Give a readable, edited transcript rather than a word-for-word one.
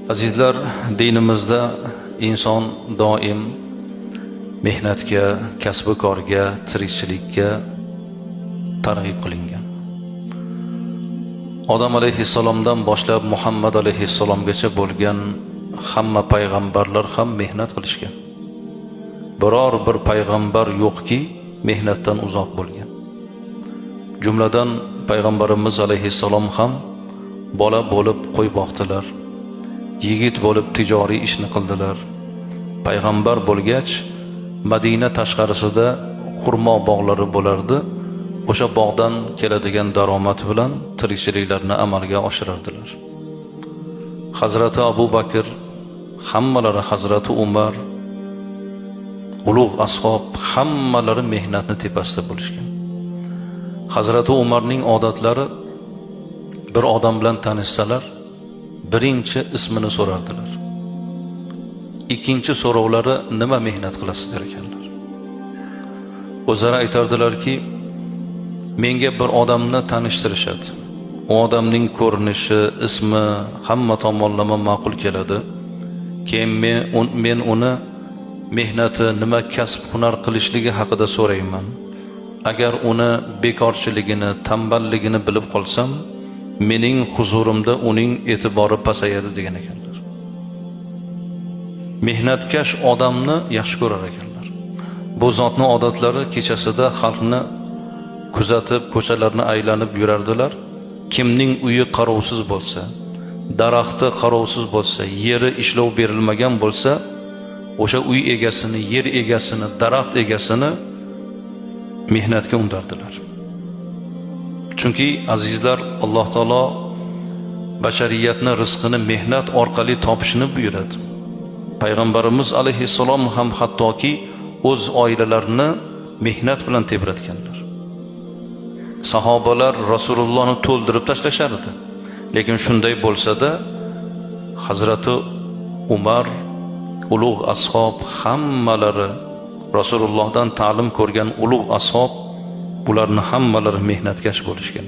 Azizlar, dinimizda inson doim mehnatga, kasb-u korga, tirikchilikka targ'ib qilingan. Odam alayhissalomdan boshlab Muhammad alayhissalomgacha bo'lgan hamma payg'ambarlar ham mehnat qilishgan. Biror bir payg'ambar yo'qki, mehnatdan uzoq bo'lgan. Jumladan payg'ambarimiz alayhissalom ham bola bo'lib qo'y boqdilar. Yigit bo'lib tijoriy ishni qildilar. Payg'ambar bo'lgach, Madina tashqarisida xurmo bog'lari bo'lardi. O'sha bog'dan keladigan daromad bilan tirikchiliklarni amalga oshirardilar. Hazrati Abu Bakr, hammalari Hazrati Umar, ulug' ashob hammalari mehnatni tepasida bo'lishgan. Hazrati Umarning odatlari, bir odam bilan tanishsalar, birinchi ismini so'rardilar. Ikkinchi so'rovlari nima mehnat qilasizlar ekanlar. O'zlari aytardilarki, menga bir odamni tanishtirishadi. U odamning ko'rinishi, ismi hamma tomonlama ma'qul keladi. Keyin men uni mehnati, nima kasb hunar qilishligi haqida so'rayman. Agar uni bekorchiligini, tamballigini bilib qolsam, mening huzurimda uning e'tibori pasayadi degan ekanlar. Mehnatkash odamni yaxshi ko'rar ekanlar. Bu zotning odatlari kechasida xalqni kuzatib, ko'chalarni aylanib yurardilar. Kimning uyi qarovsiz bo'lsa, daraxti qarovsiz bo'lsa, yeri ishlov berilmagan bo'lsa, o'sha uy egasini, yer egasini, daraxt egasini mehnatga undardilar. Chunki azizlar, Alloh taolo bashariyatni rizqini mehnat orqali topishni buyuradi. Payg'ambarimiz alayhissalom ham hattoki o'z oilalarini mehnat bilan tebratganlar. Sahobalar Rasulullohni to'ldirib tashlashardi. Lekin shunday bo'lsa-da, Hazrati Umar, ulug' ashob hammalari, Rasulullohdan ta'lim ko'rgan ulug' ashob, ularni hammalari mehnatkash bo'lishgan.